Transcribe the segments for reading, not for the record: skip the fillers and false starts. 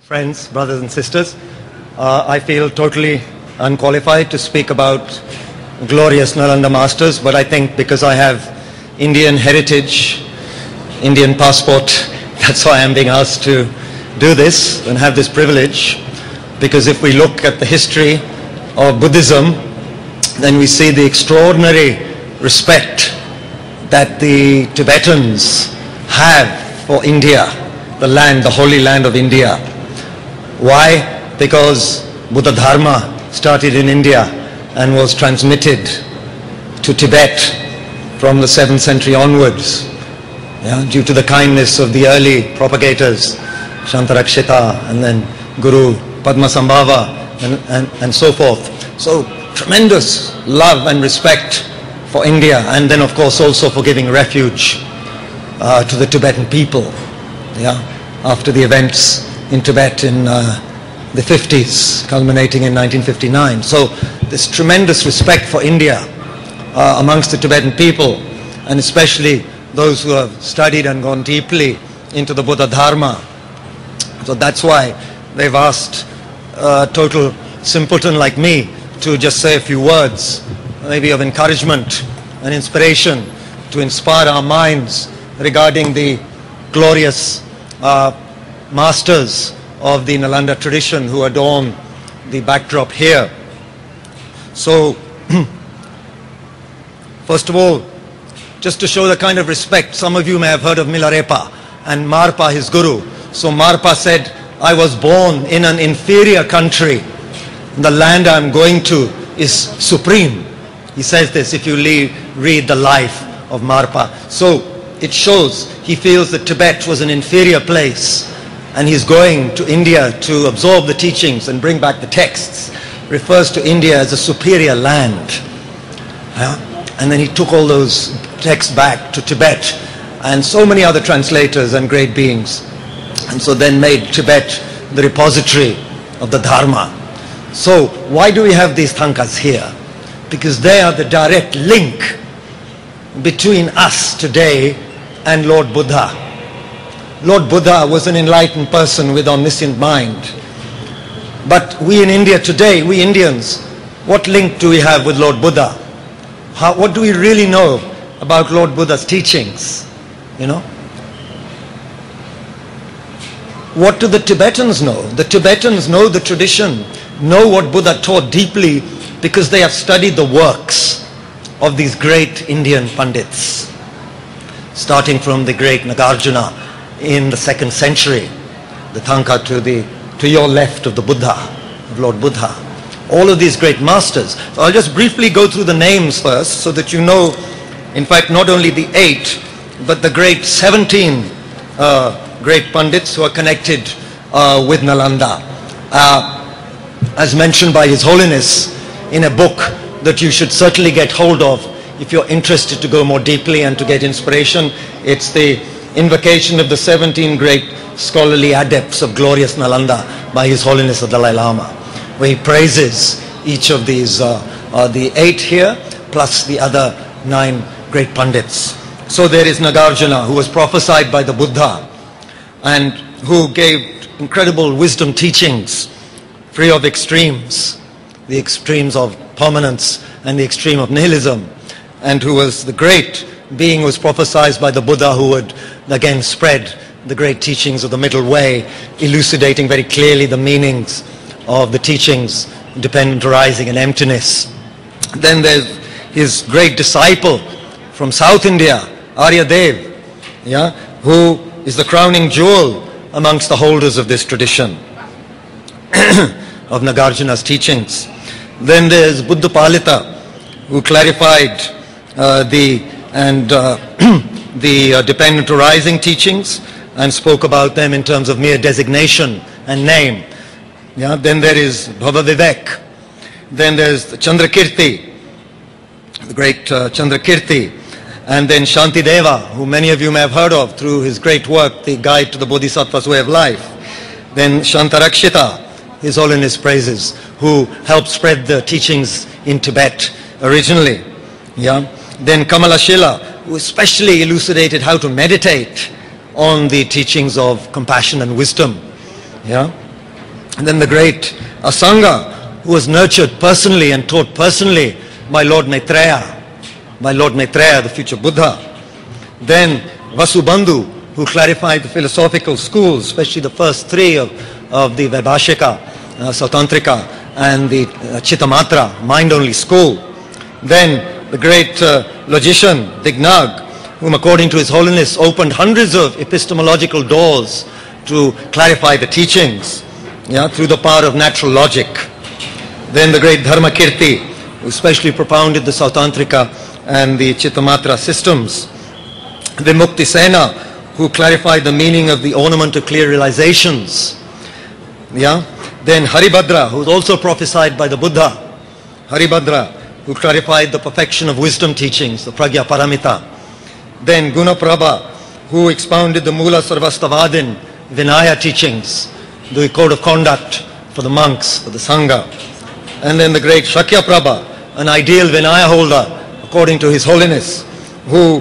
Friends, brothers and sisters, I feel totally unqualified to speak about glorious Nalanda masters, but I think because I have Indian heritage, Indian passport, that's why I'm being asked to do this and have this privilege. Because if we look at the history of Buddhism, then we see the extraordinary respect that the Tibetans have for India, the land, the holy land of India. Why? Because Buddha Dharma started in India and was transmitted to Tibet from the 7th century onwards, due to the kindness of the early propagators, Shantarakshita and then Guru Padmasambhava and so forth. So tremendous love and respect for India, and then of course also for giving refuge to the Tibetan people after the events in Tibet in the 50s, culminating in 1959. So this tremendous respect for India amongst the Tibetan people, and especially those who have studied and gone deeply into the Buddha Dharma. So that's why they've asked a total simpleton like me to just say a few words, maybe of encouragement and inspiration, to inspire our minds regarding the glorious masters of the Nalanda tradition who adorn the backdrop here. So, first of all, just to show the kind of respect, some of you may have heard of Milarepa and Marpa, his guru. So Marpa said, I was born in an inferior country. The land I'm going to is supreme. He says this if you read the life of Marpa. So it shows he feels that Tibet was an inferior place, and he's going to India to absorb the teachings and bring back the texts. Refers to India as a superior land. And then he took all those texts back to Tibet, and so many other translators and great beings. And so then made Tibet the repository of the Dharma. So why do we have these thankas here? Because they are the direct link between us today and Lord Buddha. Lord Buddha was an enlightened person with omniscient mind. But we in India today, we Indians, what link do we have with Lord Buddha? What do we really know about Lord Buddha's teachings? What do the Tibetans know? The Tibetans know the tradition, know what Buddha taught deeply, because they have studied the works of these great Indian Pandits, starting from the great Nagarjuna in the 2nd century, the Thangka to your left of the Buddha, of Lord Buddha. All of these great masters. So I'll just briefly go through the names first, so that you know, in fact, not only the 8, but the great 17 great Pandits who are connected with Nalanda. As mentioned by His Holiness in a book that you should certainly get hold of if you're interested to go more deeply and to get inspiration. It's the Invocation of the 17 Great Scholarly Adepts of Glorious Nalanda by His Holiness the Dalai Lama, where he praises each of these, the 8 here, plus the other 9 great Pandits. So there is Nagarjuna, who was prophesied by the Buddha and who gave incredible wisdom teachings, free of extremes, the extremes of permanence and the extreme of nihilism, and who was the great being who was prophesied by the Buddha, who would again spread the great teachings of the middle way, elucidating very clearly the meanings of the teachings, dependent arising and emptiness. Then there's his great disciple from South India, Aryadev, who is the crowning jewel amongst the holders of this tradition of Nagarjuna's teachings. Then there's Buddha Palita, who clarified the dependent arising teachings and spoke about them in terms of mere designation and name. Then there is Bhava Vivek. Then there's Chandrakirti, the great Chandrakirti. And then Shantideva, who many of you may have heard of through his great work, The Guide to the Bodhisattva's Way of Life. Then Shantarakshita, His Holiness praises, who helped spread the teachings in Tibet originally. Then Kamalashila, who especially elucidated how to meditate on the teachings of compassion and wisdom. And then the great Asanga, who was nurtured personally and taught personally by Lord Maitreya, the future Buddha. Then Vasubandhu, who clarified the philosophical schools, especially the first three of the Vaibhashika, Sautantrika, and the Chittamatra, mind-only school. Then the great logician Dignag, whom according to His Holiness opened hundreds of epistemological doors to clarify the teachings, through the power of natural logic. Then the great Dharmakirti, who especially propounded the Sautantrika and the Chittamatra systems. Vimukti Sena, who clarified the meaning of the ornament of clear realizations. Then Haribhadra, who was also prophesied by the Buddha. Haribhadra, who clarified the perfection of wisdom teachings, the Pragya Paramita. Then Gunaprabha, who expounded the Mula Sarvastavadin, Vinaya teachings, the code of conduct for the monks, for the Sangha. And then the great Shakyaprabha, an ideal Vinaya holder, according to His Holiness, who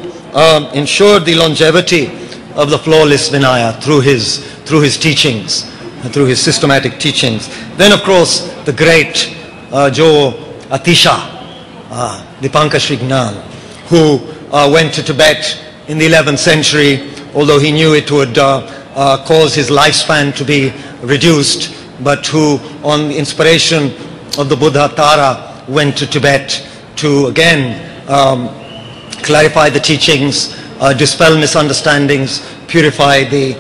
ensured the longevity of the flawless Vinaya through his teachings, through his systematic teachings. Then of course the great Jo Atisha, Dipanka Shrignan, who went to Tibet in the 11th century, although he knew it would cause his lifespan to be reduced, but who on the inspiration of the Buddha Tara went to Tibet to again clarify the teachings, dispel misunderstandings, purify the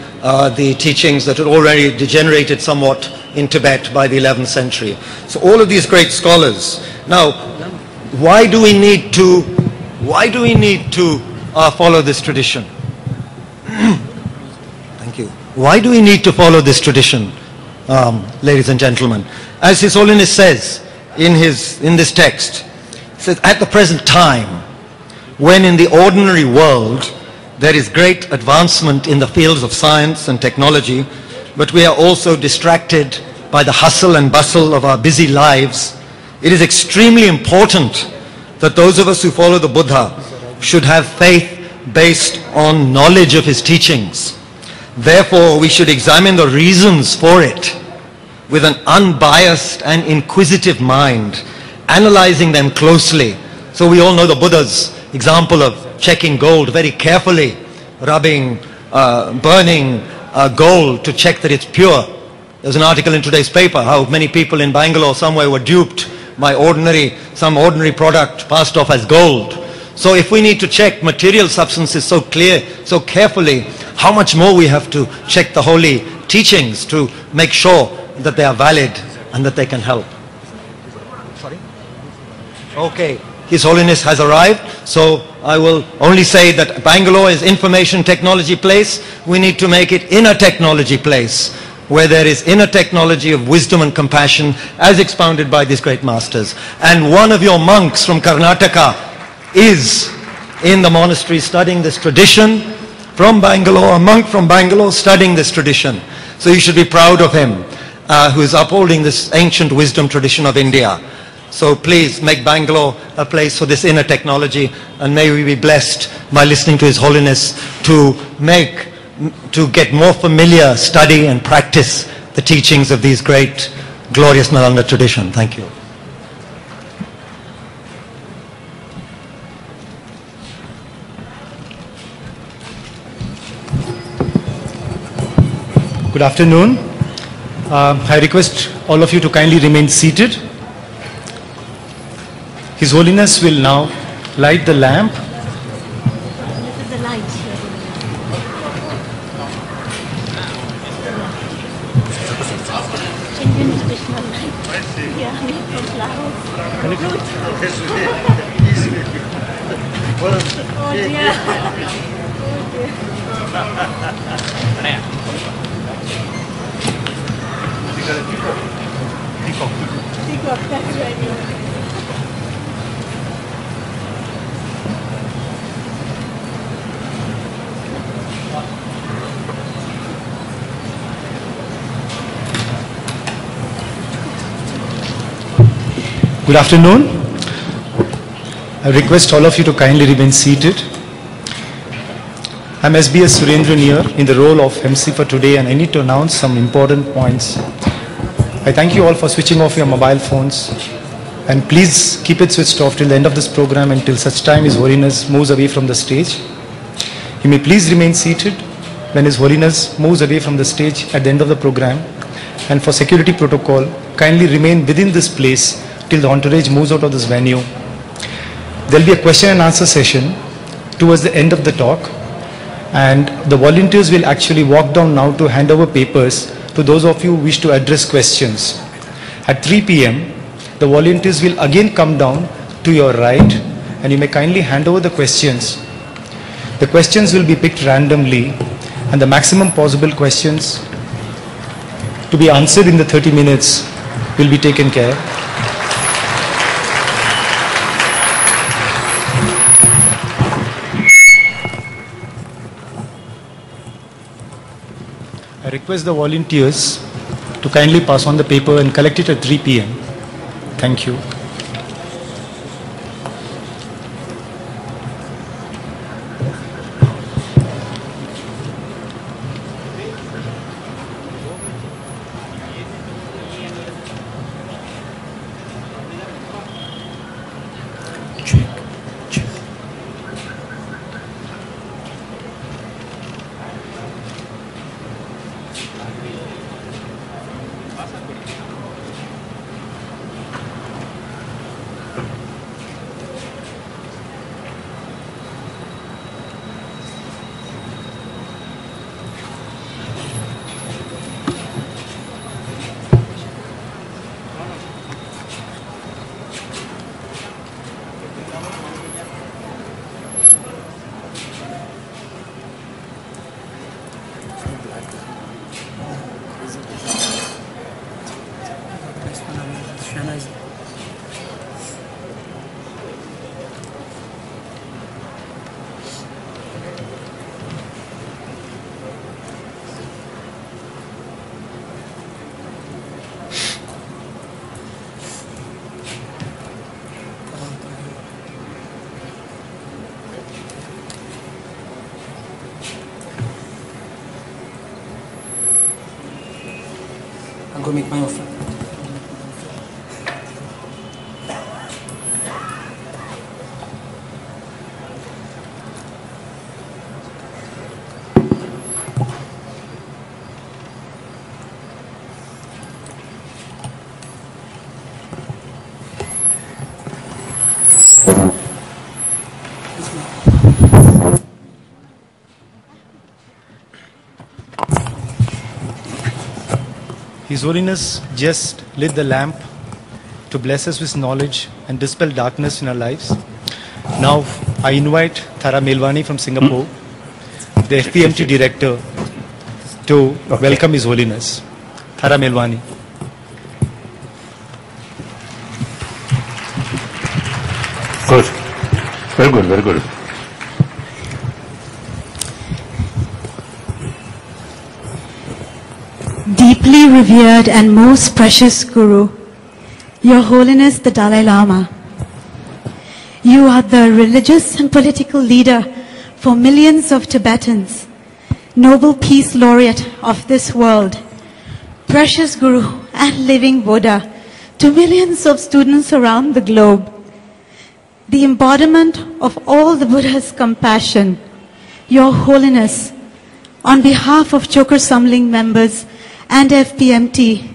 teachings that had already degenerated somewhat in Tibet by the 11th century. So all of these great scholars. Now, why do we need to follow this tradition? Thank you. Why do we need to follow this tradition, ladies and gentlemen? As His Holiness says in this text, it says, at the present time, when in the ordinary world there is great advancement in the fields of science and technology, but we are also distracted by the hustle and bustle of our busy lives, it is extremely important that those of us who follow the Buddha should have faith based on knowledge of his teachings. Therefore, we should examine the reasons for it with an unbiased and inquisitive mind, analyzing them closely. So we all know the Buddha's example of checking gold very carefully, rubbing, burning gold to check that it's pure. There's an article in today's paper how many people in Bangalore somewhere were duped by some ordinary product passed off as gold. So if we need to check material substances so carefully, how much more we have to check the holy teachings to make sure that they are valid and that they can help. Sorry? Okay, His Holiness has arrived, so I will only say that Bangalore is information technology place. We need to make it inner technology place, where there is inner technology of wisdom and compassion as expounded by these great masters. And one of your monks from Karnataka is in the monastery studying this tradition from Bangalore, a monk from Bangalore studying this tradition. So you should be proud of him, who is upholding this ancient wisdom tradition of India. So please make Bangalore a place for this inner technology, and may we be blessed by listening to His Holiness to get more familiar, study and practice the teachings of these great, glorious Nalanda tradition. Thank you. Good afternoon. I request all of you to kindly remain seated. His Holiness will now light the lamp. This is the light here. Indian traditional light. Yeah, made from flowers. Oh dear. Peacock, that's right. Good afternoon. I request all of you to kindly remain seated. I'm SBS Surendran here in the role of MC for today, and I need to announce some important points. I thank you all for switching off your mobile phones, and please keep it switched off till the end of this program until such time His Holiness moves away from the stage. You may please remain seated when His Holiness moves away from the stage at the end of the program, and for security protocol, kindly remain within this place till the entourage moves out of this venue. There will be a question and answer session towards the end of the talk, and the volunteers will actually walk down now to hand over papers to those of you who wish to address questions. At 3 p.m., the volunteers will again come down to your right, and you may kindly hand over the questions. The questions will be picked randomly, and the maximum possible questions to be answered in the 30 minutes will be taken care. I request the volunteers to kindly pass on the paper and collect it at 3 p.m. Thank you. I'm going to make my offer. His Holiness just lit the lamp to bless us with knowledge and dispel darkness in our lives. Now I invite Thara Melwani from Singapore, the FPMT Director, to welcome His Holiness. Thara Melwani. Good. Very good, very good. Deeply revered and most precious Guru, Your Holiness the Dalai Lama, you are the religious and political leader for millions of Tibetans, Nobel Peace Laureate of this world, precious Guru and living Buddha to millions of students around the globe, the embodiment of all the Buddha's compassion. Your Holiness, on behalf of Chokar Samling members and FPMT,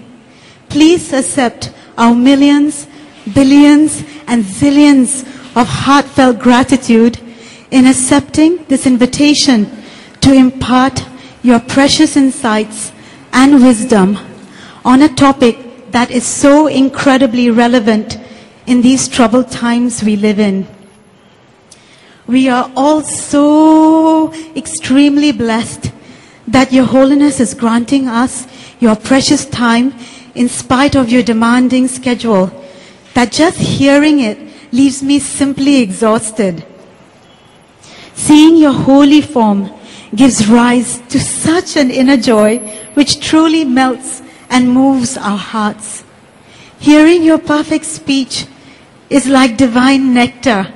please accept our millions, billions, and zillions of heartfelt gratitude in accepting this invitation to impart your precious insights and wisdom on a topic that is so incredibly relevant in these troubled times we live in. We are all so extremely blessed that Your Holiness is granting us your precious time in spite of your demanding schedule, that just hearing it leaves me simply exhausted. Seeing your holy form gives rise to such an inner joy which truly melts and moves our hearts. Hearing your perfect speech is like divine nectar